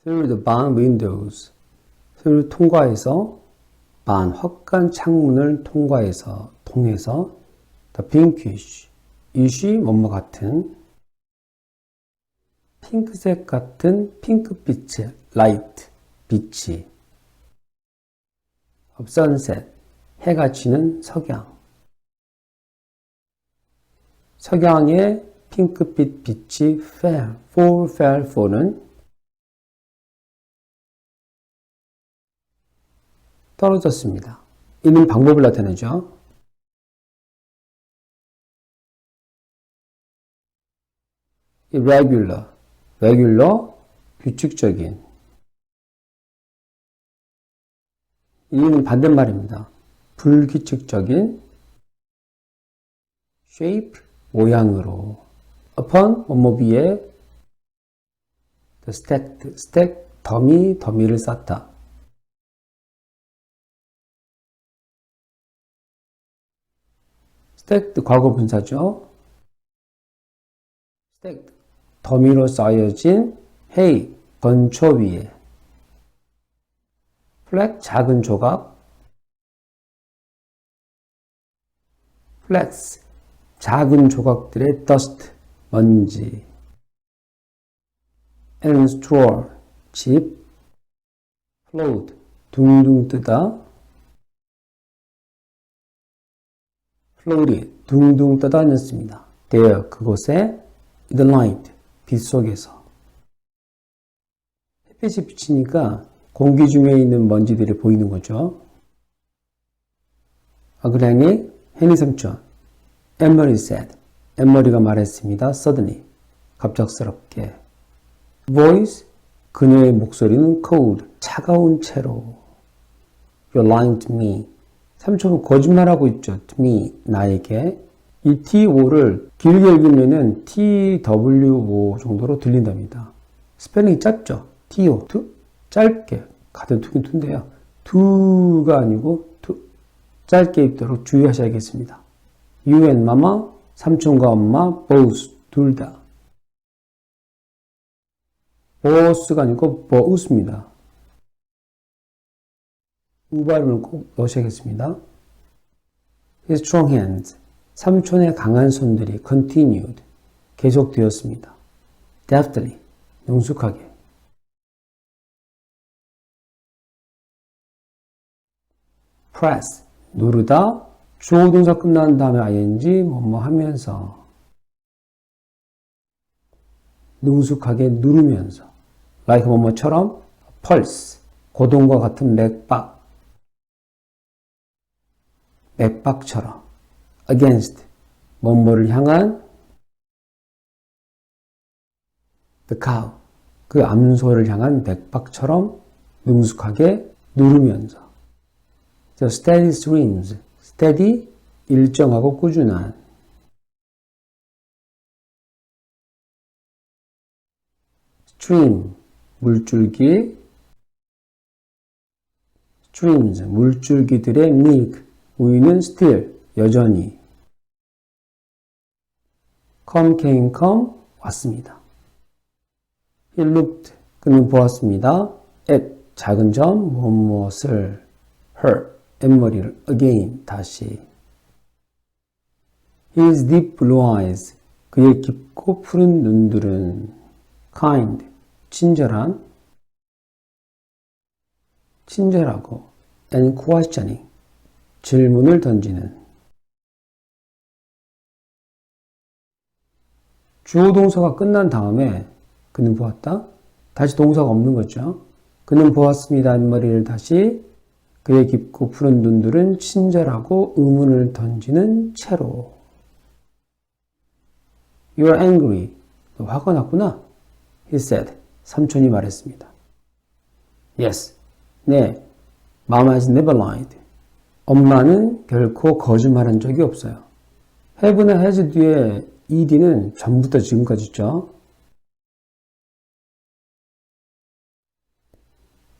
through the barn windows. through 통과해서 barn 확간 창문을 통해서 the pinkish 이시 뭐뭐 같은 핑크색 같은 핑크빛의 light 빛이 of sunset 해가 지는 석양 석양의 핑크빛 빛이 fell for는 떨어졌습니다. 이는 방법을 나타내죠. regular, 규칙적인. 이는 반대말입니다. 불규칙적인. shape, 모양으로. upon, 뭐뭐 위에. the stack, 더미를 쌓다. stacked, 과거 분사죠. stacked, 더미로 쌓여진 hay, 건초 위에. flake, 작은 조각. flakes, 작은 조각들의 dust, 먼지. and straw, 집. float, 둥둥 뜨다. floated, 둥둥 떠다녔습니다. there, 그곳에. in the light, 빛 속에서. 햇빛이 비치니까 공기 중에 있는 먼지들이 보이는 거죠. 그러니 해니 삼촌, Emily said, 엠머리가 말했습니다. suddenly, 갑작스럽게. voice, 그녀의 목소리는 cold, 차가운 채로. You're lying to me. 삼촌은 거짓말하고 있죠. to me, 나에게. 이 TO를 길게 읽으면 TWO 정도로 들린답니다. 스펠링이 짧죠. TO, to, 짧게. 같은 투긴 투인데요. to가 아니고 to. 짧게 읽도록 주의하셔야겠습니다. You and mama, 삼촌과 엄마, both, 둘 다. both가 아니고 both입니다. 우 발음을 꼭 넣으셔야겠습니다. His strong hands, 삼촌의 강한 손들이 continued, 계속되었습니다. deftly, 능숙하게. press, 누르다, 주어 동사 끝난 다음에 ing, 뭐뭐 하면서. 능숙하게 누르면서. like 뭐뭐처럼, pulse, 고동과 같은 맥박. 맥박처럼. against, 뭐뭐를 향한. the cow, 그 암소를 향한 맥박처럼 능숙하게 누르면서. the steady streams, steady, 일정하고 꾸준한. stream, 물줄기. streams, 물줄기들의 milk, 우유는 still, 여전히. came, 왔습니다. he looked, 그는 보았습니다. at, 작은 점, 무엇을. her, 엠머리를. again, 다시. his deep blue eyes, 그의 깊고 푸른 눈들은. kind, 친절한. 친절하고. and questioning, 질문을 던지는. 주어 동사가 끝난 다음에 그는 보았다. 다시 동사가 없는 거죠. 그는 보았습니다. 엠머리를 다시. 그의 깊고 푸른 눈들은 친절하고 의문을 던지는 채로. You are angry. 너 화가 났구나. He said. 삼촌이 말했습니다. Yes. 네. Mom has never lied. 엄마는 결코 거짓말한 적이 없어요. have나 has 뒤에 ed는 전부터 지금까지 있죠.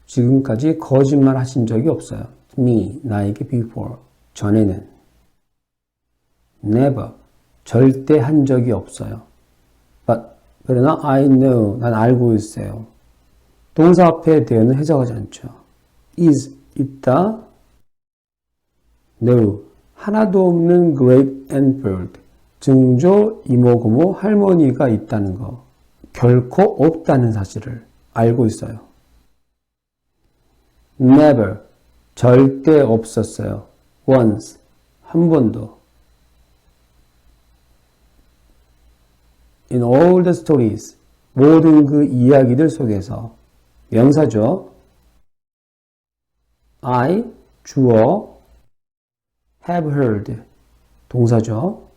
지금까지 거짓말 하신 적이 없어요. me, 나에게 before, 전에는. never, 절대 한 적이 없어요. but, 그러나 I know, 난 알고 있어요. 동사 앞에 there는 해석하지 않죠. is 있다. no 하나도 없는 great and bird 증조 이모 고모 할머니가 있다는 거 결코 없다는 사실을 알고 있어요. never 절대 없었어요. once 한 번도. in all the stories 모든 그 이야기들 속에서 명사죠. I 주어 have heard 동사죠.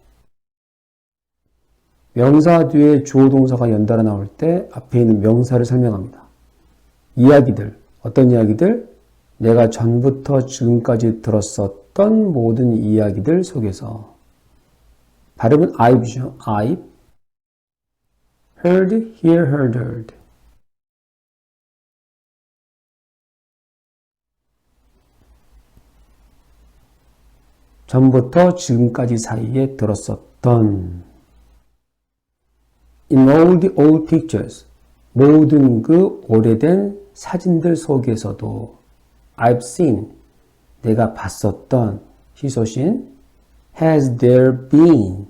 명사 뒤에 주어 동사가 연달아 나올 때 앞에 있는 명사를 설명합니다. 이야기들 어떤 이야기들? 내가 전부터 지금까지 들었었던 모든 이야기들 속에서 발음은 I'죠. I heard, hear, heard. 전부터 지금까지 사이에 들었었던 In all the old pictures 모든 그 오래된 사진들 속에서도 I've seen 내가 봤었던 희소신 Has there been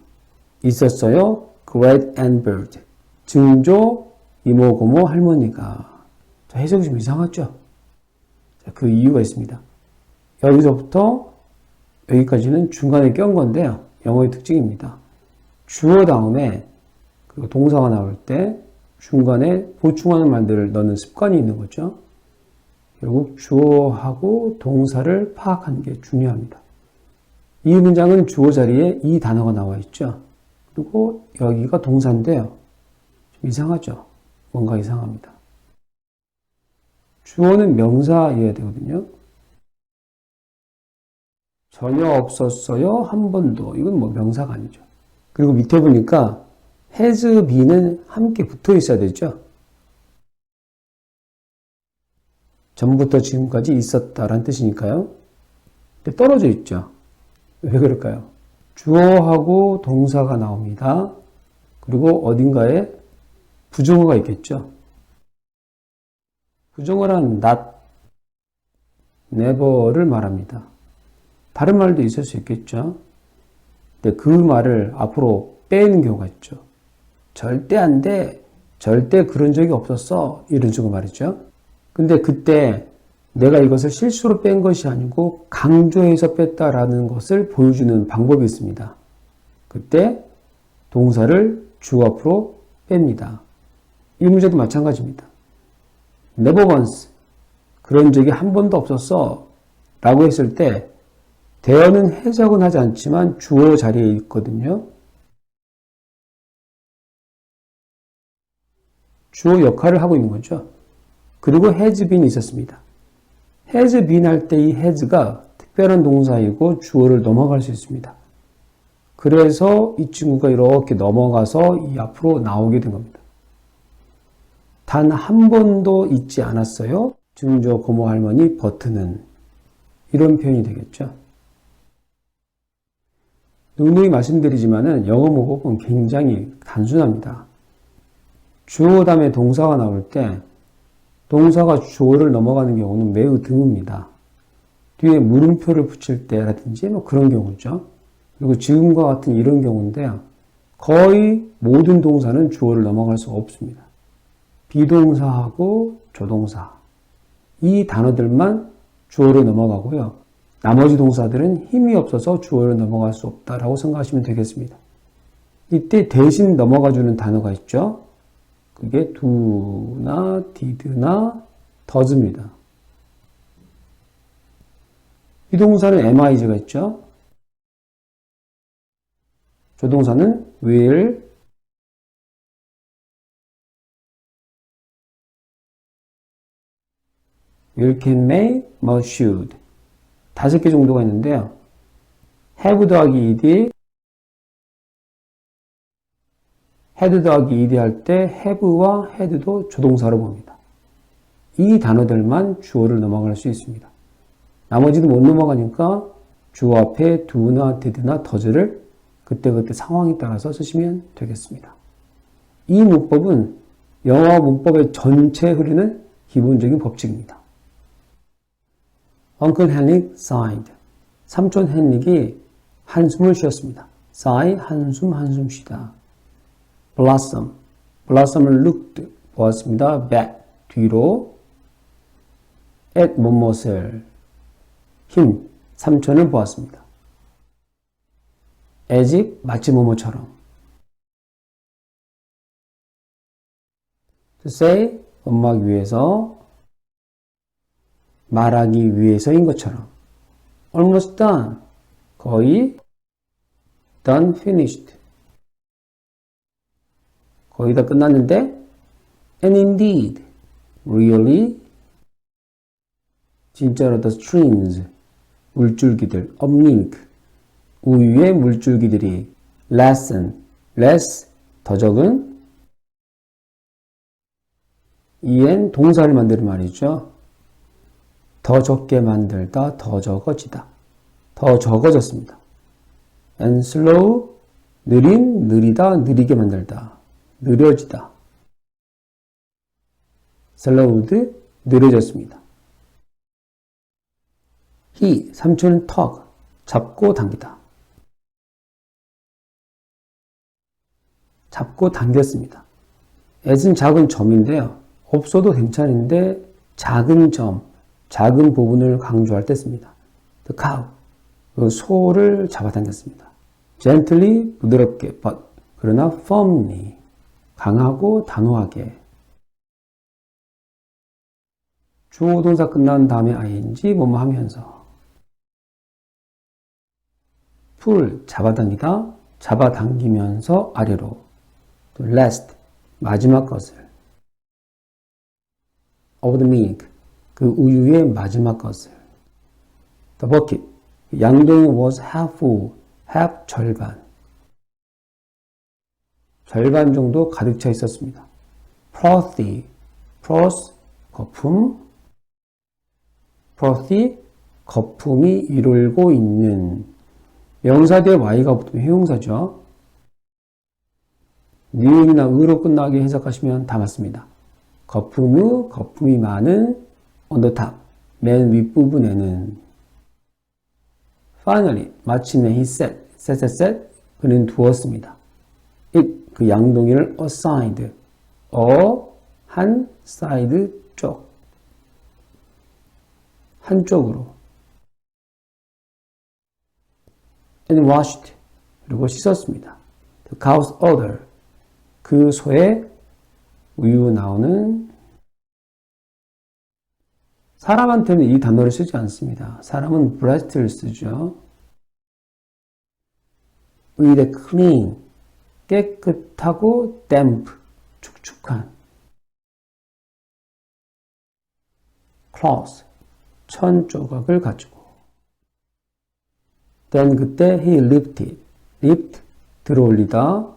있었어요 Great and bird 증조 이모 고모 할머니가 자, 해석이 좀 이상하죠? 자, 그 이유가 있습니다. 여기서부터 여기까지는 중간에 껴온 건데요. 영어의 특징입니다. 주어 다음에 그 동사가 나올 때 중간에 보충하는 말들을 넣는 습관이 있는 거죠. 결국 주어하고 동사를 파악하는 게 중요합니다. 이 문장은 주어 자리에 이 단어가 나와 있죠. 그리고 여기가 동사인데요. 좀 이상하죠? 뭔가 이상합니다. 주어는 명사여야 되거든요. 전혀 없었어요. 한 번도. 이건 뭐 명사가 아니죠. 그리고 밑에 보니까 has been은 함께 붙어 있어야 되죠. 전부터 지금까지 있었다라는 뜻이니까요. 근데 떨어져 있죠. 왜 그럴까요? 주어하고 동사가 나옵니다. 그리고 어딘가에 부정어가 있겠죠. 부정어란 not, never를 말합니다. 다른 말도 있을 수 있겠죠. 근데 그 말을 앞으로 빼는 경우가 있죠. 절대 안 돼. 절대 그런 적이 없었어. 이런 식으로 말이죠. 근데 그때 내가 이것을 실수로 뺀 것이 아니고 강조해서 뺐다라는 것을 보여주는 방법이 있습니다. 그때 동사를 주 앞으로 뺍니다. 이 문제도 마찬가지입니다. Never once. 그런 적이 한 번도 없었어. 라고 했을 때 대어는 해석은 하지 않지만 주어 자리에 있거든요. 주어 역할을 하고 있는 거죠. 그리고 has been이 있었습니다. has been 할 때 이 has가 특별한 동사이고 주어를 넘어갈 수 있습니다. 그래서 이 친구가 이렇게 넘어가서 이 앞으로 나오게 된 겁니다. 단 한 번도 있지 않았어요. 증조 고모 할머니 버트는 이런 표현이 되겠죠. 누누이 말씀드리지만은 영어 문법은 굉장히 단순합니다. 주어 다음에 동사가 나올 때 동사가 주어를 넘어가는 경우는 매우 드뭅니다. 뒤에 물음표를 붙일 때라든지 뭐 그런 경우죠. 그리고 지금과 같은 이런 경우인데요. 거의 모든 동사는 주어를 넘어갈 수가 없습니다. 비동사하고 조동사 이 단어들만 주어로 넘어가고요. 나머지 동사들은 힘이 없어서 주어를 넘어갈 수 없다라고 생각하시면 되겠습니다. 이때 대신 넘어가주는 단어가 있죠. 그게 do나 did나 does입니다. 비동사는 mis가 있죠. 조동사는 will, can, may, must, should 5개 정도가 있는데요. have 더하기 ed, had 더하기 ed 할 때 have와 had도 조동사로 봅니다. 이 단어들만 주어를 넘어갈 수 있습니다. 나머지도 못 넘어가니까 주어 앞에 do나 did나 does를 그때그때 상황에 따라서 쓰시면 되겠습니다. 이 문법은 영어 문법의 전체 흐르는 기본적인 법칙입니다. Uncle Henrik sighed. 삼촌 헨릭이 한숨을 쉬었습니다. sigh, 한숨 쉬다. Blossom, blossom을 looked, 보았습니다. back, 뒤로. at 무엇을, him, 삼촌을 보았습니다. as if, 마치 뭐뭐처럼. to say, 원하기 위해서, 말하기 위해서인 것처럼. almost done, 거의 done, finished. 거의 다 끝났는데 and indeed, really, 진짜로 the streams, 물줄기들, of milk, 우유의 물줄기들이 lessen, less, 더 적은 en 동사를 만드는 말이죠. 더 적게 만들다, 더 적어지다. 더 적어졌습니다. and slow, 느린, 느리다, 느리게 만들다. 느려지다. slowed, 느려졌습니다. he, 삼촌은 tug, 잡고 당기다. 잡고 당겼습니다. as는 작은 점인데요. 없어도 괜찮은데 작은 점, 작은 부분을 강조할 때 씁니다. the cow, 그 소를 잡아당겼습니다. gently, 부드럽게, but, 그러나 firmly, 강하고 단호하게. 주어 동사 끝난 다음에 ing, 뭐뭐 하면서. pull, 잡아당기다, 잡아당기면서 아래로. 또 last, 마지막 것을. of the milk, 그 우유의 마지막 것을. the bucket, 양동이 was half full, half 절반. 절반 정도 가득 차 있었습니다. frothy, froth, 거품. frothy, 거품이 이룰고 있는. 명사 뒤에 y가 붙으면 형용사죠. 니은이나 으로 끝나게 해석하시면 다 맞습니다. 거품이 많은 on the top, 맨 윗부분에는. Finally, 마침내 he said, 그는 두었습니다. it, 그 양동이를 aside, 한 side 쪽, 한쪽으로. and washed, 그리고 씻었습니다. the cow's udder, 그 소의 우유 나오는. 사람한테는 이 단어를 쓰지 않습니다. 사람은 breast를 쓰죠. with a clean, 깨끗하고 damp, 축축한. cloth, 천 조각을 가지고. then 그때 he lifted, lift, 들어올리다.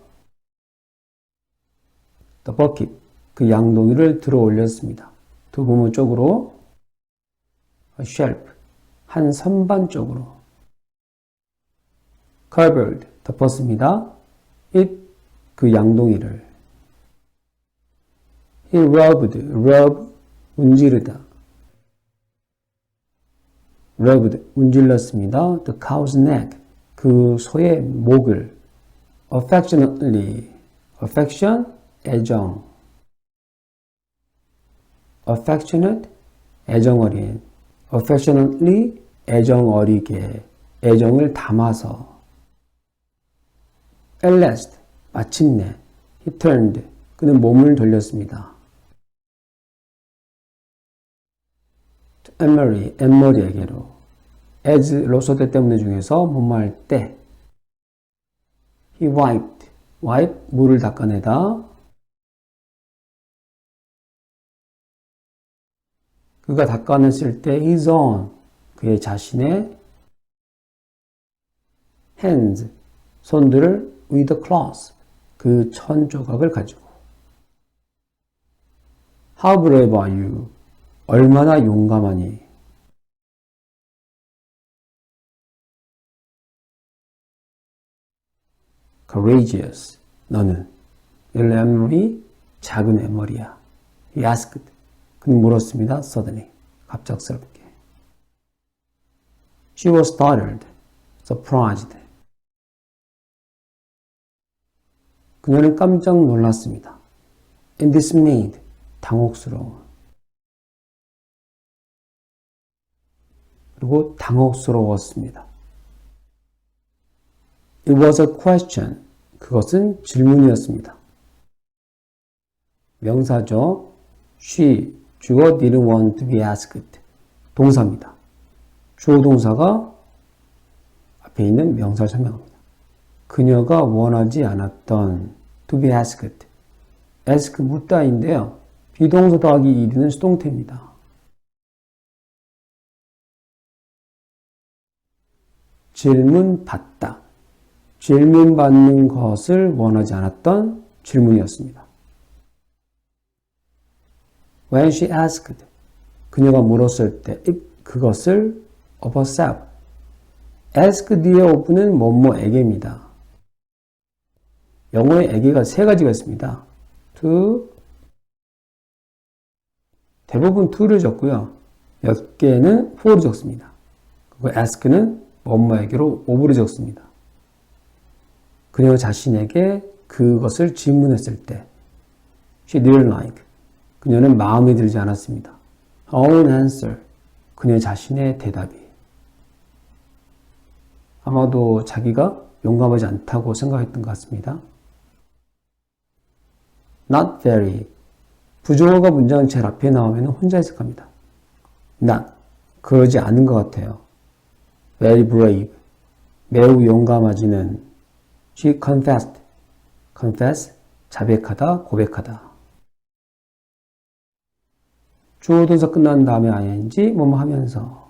the bucket, 그 양동이를 들어 올렸습니다. 두 부모 쪽으로. a shelf, 한 선반 쪽으로. covered, 덮었습니다. it, 그 양동이를. he rub, 문지르다. rubbed, 문질렀습니다. the cow's neck, 그 소의 목을. affectionately, affection, 애정. affectionate, 애정어린. affectionately, 애정어리게, 애정을 담아서. at last, 마침내. he turned, 그는 몸을 돌렸습니다. to 앤머리에게로. as 로소대 때문에 중에서 뭐뭐할 때. he wiped, 물을 닦아내다. 그가 닦아냈을 때 his own, 그의 자신의 hands, 손들을 with the cloth, 그 천 조각을 가지고. How brave are you? 얼마나 용감하니? Courageous, 너는. little Emily, 작은 에머리야. He asked, 그는 물었습니다. suddenly. 갑작스럽게. She was startled. surprised. 그녀는 깜짝 놀랐습니다. and dismayed. 당혹스러워. 그리고 당혹스러웠습니다. It was a question. 그것은 질문이었습니다. 명사죠. She, 주어 didn't want to be asked. 동사입니다. 주어 동사가 앞에 있는 명사를 설명합니다. 그녀가 원하지 않았던 to be asked. ask 묻다인데요. 비동사 더하기 ed는 수동태입니다. 질문 받다. 질문 받는 것을 원하지 않았던 질문이었습니다. When she asked, 그녀가 물었을 때 그것을 of herself. ask 뒤에 of는 뭐뭐에게입니다. 영어의 에게가 세 가지가 있습니다. to, 대부분 to를 적고요. 몇 개는 for를 적습니다. 그리고 ask는 뭐뭐에게로 of를 적습니다. 그녀 자신에게 그것을 질문했을 때 she didn't like. 그녀는 마음에 들지 않았습니다. Her own answer. 그녀 자신의 대답이. 아마도 자기가 용감하지 않다고 생각했던 것 같습니다. Not very. 부정어가 문장 제일 앞에 나오면 혼자 해석합니다. Not. 그러지 않은 것 같아요. Very brave. 매우 용감하지는 She confessed. confess. 자백하다, 고백하다. 주어 동사 끝난 다음에 ing, 뭐뭐 하면서.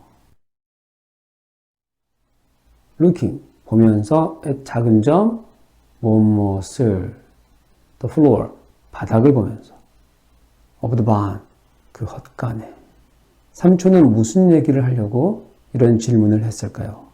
looking, 보면서 at 작은 점, 무엇을. the floor, 바닥을 보면서. of the barn, 그 헛간에. 삼촌은 무슨 얘기를 하려고 이런 질문을 했을까요?